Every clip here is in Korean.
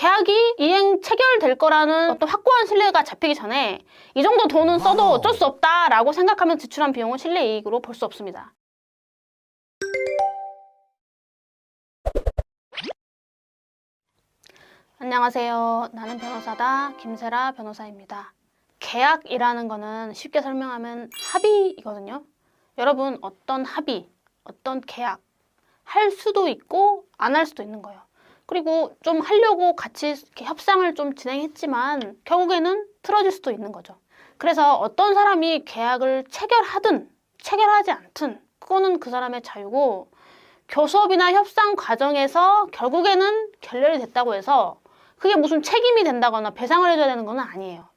계약이 이행 체결될 거라는 어떤 확고한 신뢰가 잡히기 전에 이 정도 돈은 써도 어쩔 수 없다라고 생각하면 지출한 비용은 실내이익으로 볼 수 없습니다. 안녕하세요. 나는 변호사다 김세라 변호사입니다. 계약이라는 거는 쉽게 설명하면 합의이거든요. 여러분, 어떤 합의, 어떤 계약 할 수도 있고 안 할 수도 있는 거예요. 그리고 좀 하려고 같이 이렇게 협상을 좀 진행했지만 결국에는 틀어질 수도 있는 거죠. 그래서 어떤 사람이 계약을 체결하든 체결하지 않든 그거는 그 사람의 자유고, 교섭이나 협상 과정에서 결국에는 결렬이 됐다고 해서 그게 무슨 책임이 된다거나 배상을 해줘야 되는 건 아니에요.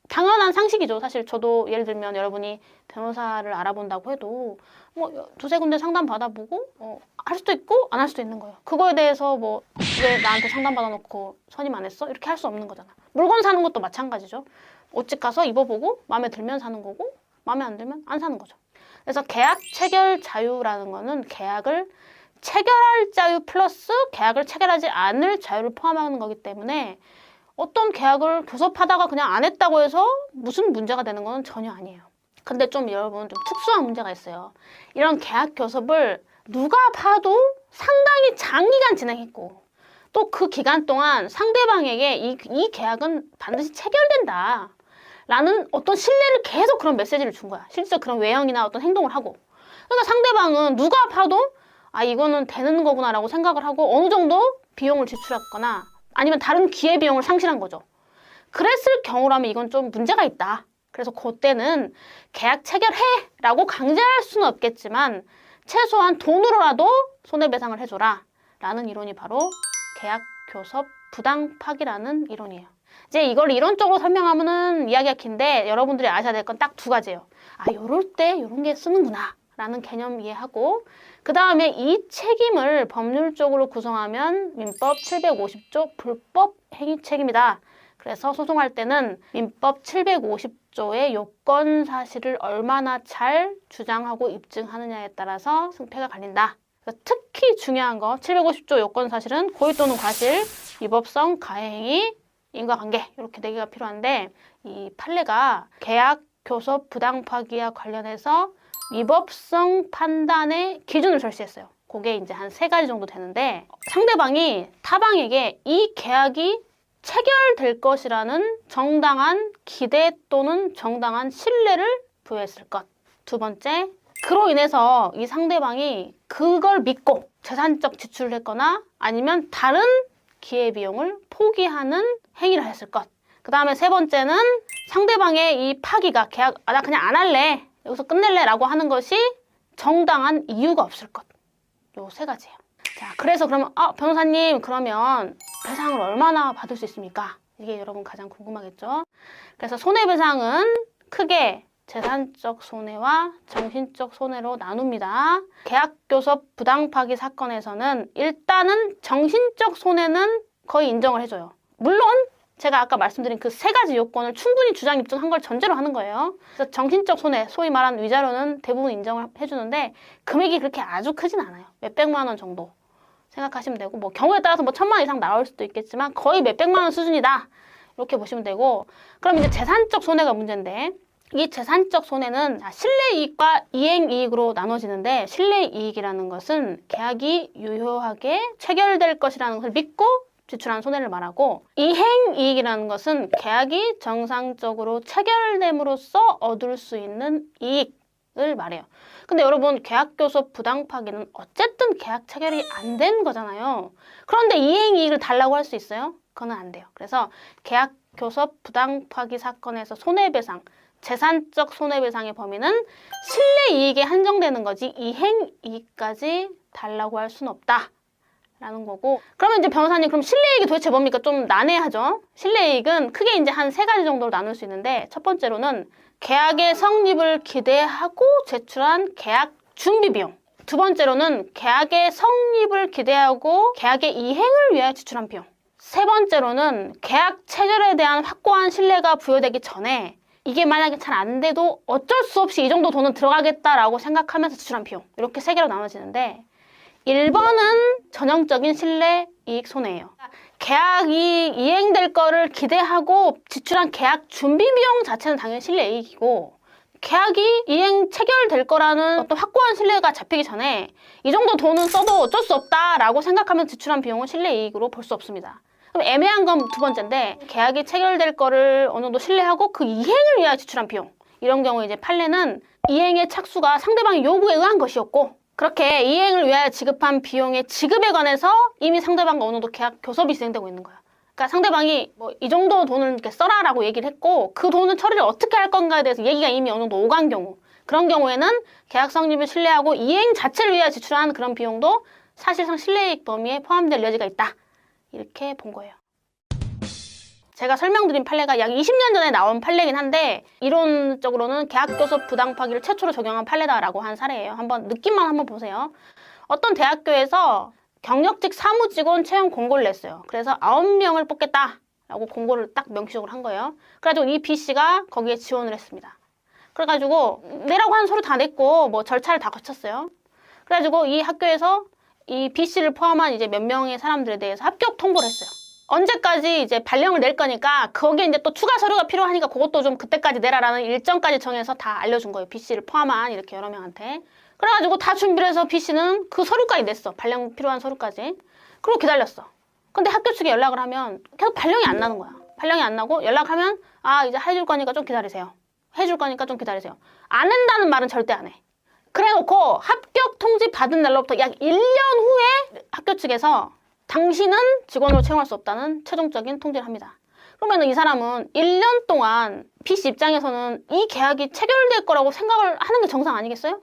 당연한 상식이죠. 사실 저도 예를 들면 여러분이 변호사를 알아본다고 해도 뭐 두세 군데 상담 받아보고 할 수도 있고 안 할 수도 있는 거예요. 그거에 대해서 뭐 왜 나한테 상담 받아놓고 선임 안 했어? 이렇게 할 수 없는 거잖아. 물건 사는 것도 마찬가지죠. 옷집 가서 입어보고 마음에 들면 사는 거고 마음에 안 들면 안 사는 거죠. 그래서 계약 체결 자유라는 거는 계약을 체결할 자유 플러스 계약을 체결하지 않을 자유를 포함하는 거기 때문에 어떤 계약을 교섭하다가 그냥 안 했다고 해서 무슨 문제가 되는 건 전혀 아니에요. 근데 좀 여러분 좀 특수한 문제가 있어요. 이런 계약 교섭을 누가 봐도 상당히 장기간 진행했고 또 그 기간 동안 상대방에게 이 계약은 반드시 체결된다 라는 어떤 신뢰를 계속 그런 메시지를 준 거야. 실제 그런 외형이나 어떤 행동을 하고. 그러니까 상대방은 누가 봐도 아, 이거는 되는 거구나 라고 생각을 하고 어느 정도 비용을 지출했거나 아니면 다른 기회비용을 상실한 거죠. 그랬을 경우라면 이건 좀 문제가 있다. 그래서 그때는 계약 체결해 라고 강제할 수는 없겠지만 최소한 돈으로라도 손해배상을 해줘라 라는 이론이 바로 계약 교섭 부당 파기라는 이론이에요. 이제 이걸 이론적으로 설명하면은 이야기가 긴데 여러분들이 아셔야 될 건 딱 두 가지예요. 아, 요럴 때 요런 게 쓰는구나 라는 개념 이해하고, 그 다음에 이 책임을 법률적으로 구성하면 민법 750조 불법 행위 책임이다. 그래서 소송할 때는 민법 750조의 요건 사실을 얼마나 잘 주장하고 입증하느냐에 따라서 승패가 갈린다. 특히 중요한 거 750조 요건 사실은 고의 또는 과실, 위법성, 가해행위, 인과관계 이렇게 4개가 필요한데 이 판례가 계약 교섭 부당 파기와 관련해서 위법성 판단의 기준을 절시했어요. 그게 이제 한 3가지 정도 되는데, 상대방이 타방에게 이 계약이 체결될 것이라는 정당한 기대 또는 정당한 신뢰를 부여했을 것. 두 번째, 그로 인해서 이 상대방이 그걸 믿고 재산적 지출을 했거나 아니면 다른 기회비용을 포기하는 행위를 했을 것. 그 다음에 세 번째는 상대방의 이 파기가 계약, 나 그냥 안 할래, 여기서 끝낼래 라고 하는 것이 정당한 이유가 없을 것. 요 3가지예요. 자, 그래서 그러면 변호사님, 그러면 배상을 얼마나 받을 수 있습니까? 이게 여러분 가장 궁금하겠죠? 그래서 손해배상은 크게 재산적 손해와 정신적 손해로 나눕니다. 계약교섭 부당파기 사건에서는 일단은 정신적 손해는 거의 인정을 해줘요. 물론 제가 아까 말씀드린 그 3가지 요건을 충분히 주장 입증한 걸 전제로 하는 거예요. 그래서 정신적 손해, 소위 말하는 위자료는 대부분 인정을 해주는데 금액이 그렇게 아주 크진 않아요. 몇백만 원 정도 생각하시면 되고, 뭐 경우에 따라서 뭐 1000만 원 이상 나올 수도 있겠지만 거의 몇백만 원 수준이다 이렇게 보시면 되고, 그럼 이제 재산적 손해가 문제인데, 이 재산적 손해는 실내이익과 이행이익으로 나눠지는데, 실내이익이라는 것은 계약이 유효하게 체결될 것이라는 것을 믿고 지출한 손해를 말하고, 이행이익이라는 것은 계약이 정상적으로 체결됨으로써 얻을 수 있는 이익을 말해요. 근데 여러분, 계약교섭 부당파기는 어쨌든 계약 체결이 안 된 거잖아요. 그런데 이행이익을 달라고 할 수 있어요? 그건 안 돼요. 그래서 계약교섭 부당파기 사건에서 손해배상, 재산적 손해배상의 범위는 실내이익에 한정되는 거지 이행이익까지 달라고 할 수는 없다 라는 거고, 그러면 이제 변호사님, 그럼 실내이익이 도대체 뭡니까? 좀 난해하죠? 실내이익은 크게 이제 한 3가지 정도로 나눌 수 있는데, 첫 번째로는 계약의 성립을 기대하고 제출한 계약 준비비용, 두 번째로는 계약의 성립을 기대하고 계약의 이행을 위하여 지출한 비용, 세 번째로는 계약 체결에 대한 확고한 신뢰가 부여되기 전에 이게 만약에 잘 안 돼도 어쩔 수 없이 이 정도 돈은 들어가겠다라고 생각하면서 지출한 비용, 이렇게 3개로 나눠지는데 1번은 전형적인 신뢰 이익 손해예요. 계약이 이행될 거를 기대하고 지출한 계약 준비 비용 자체는 당연히 실내이익이고, 계약이 이행 체결될 거라는 어떤 확고한 신뢰가 잡히기 전에 이 정도 돈은 써도 어쩔 수 없다라고 생각하면 지출한 비용은 실내이익으로 볼 수 없습니다. 그럼 애매한 건 두 번째인데, 계약이 체결될 거를 어느 정도 신뢰하고 그 이행을 위하여 지출한 비용, 이런 경우에 이제 판례는 이행의 착수가 상대방의 요구에 의한 것이었고, 그렇게 이행을 위하여 지급한 비용의 지급에 관해서 이미 상대방과 어느 정도 계약 교섭이 진행되고 있는 거야. 그러니까 상대방이 뭐 이 정도 돈을 이렇게 써라라고 얘기를 했고, 그 돈은 처리를 어떻게 할 건가에 대해서 얘기가 이미 어느 정도 오간 경우, 그런 경우에는 계약 성립을 신뢰하고 이행 자체를 위하여 지출한 그런 비용도 사실상 실내이익 범위에 포함될 여지가 있다. 이렇게 본 거예요. 제가 설명드린 판례가 약 20년 전에 나온 판례긴 한데, 이론적으로는 계약교섭 부당파기를 최초로 적용한 판례다라고 한 사례예요. 한번 느낌만 한번 보세요. 어떤 대학교에서 경력직 사무직원 채용 공고를 냈어요. 그래서 9명을 뽑겠다라고 공고를 딱 명시적으로 한 거예요. 그래가지고 이 B씨가 거기에 지원을 했습니다. 그래가지고 내라고 한 서류 다 냈고 뭐 절차를 다 거쳤어요. 그래가지고 이 학교에서 이 B씨를 포함한 이제 몇 명의 사람들에 대해서 합격 통보를 했어요. 언제까지 이제 발령을 낼 거니까 거기에 이제 또 추가 서류가 필요하니까 그것도 좀 그때까지 내라라는 일정까지 정해서 다 알려준 거예요. B씨를 포함한 이렇게 여러 명한테. 그래가지고 다 준비를 해서 B씨는 그 서류까지 냈어. 발령 필요한 서류까지. 그리고 기다렸어. 근데 학교 측에 연락을 하면 계속 발령이 안 나는 거야. 발령이 안 나고 연락하면 아 이제 해줄 거니까 좀 기다리세요. 해줄 거니까 좀 기다리세요. 안 한다는 말은 절대 안 해. 그래놓고 합격 통지 받은 날로부터 약 1년 후에 학교 측에서 당신은 직원으로 채용할 수 없다는 최종적인 통지를 합니다. 그러면 이 사람은 1년 동안 B씨 입장에서는 이 계약이 체결될 거라고 생각을 하는 게 정상 아니겠어요?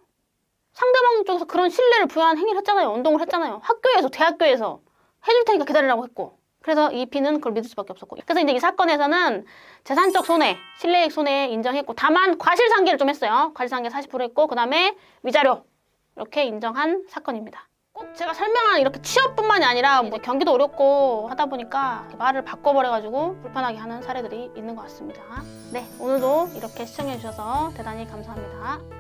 상대방 쪽에서 그런 신뢰를 부여한 행위를 했잖아요. 운동을 했잖아요. 학교에서, 대학교에서 해줄 테니까 기다리라고 했고. 그래서 이 B는 그걸 믿을 수밖에 없었고. 그래서 이제 이 사건에서는 재산적 손해, 실내익 손해 인정했고, 다만 과실상계를 좀 했어요. 과실상계 40% 했고, 그 다음에 위자료 이렇게 인정한 사건입니다. 꼭 제가 설명한 이렇게 취업뿐만이 아니라 뭐 경기도 어렵고 하다 보니까 말을 바꿔버려가지고 불편하게 하는 사례들이 있는 것 같습니다. 네, 오늘도 이렇게 시청해주셔서 대단히 감사합니다.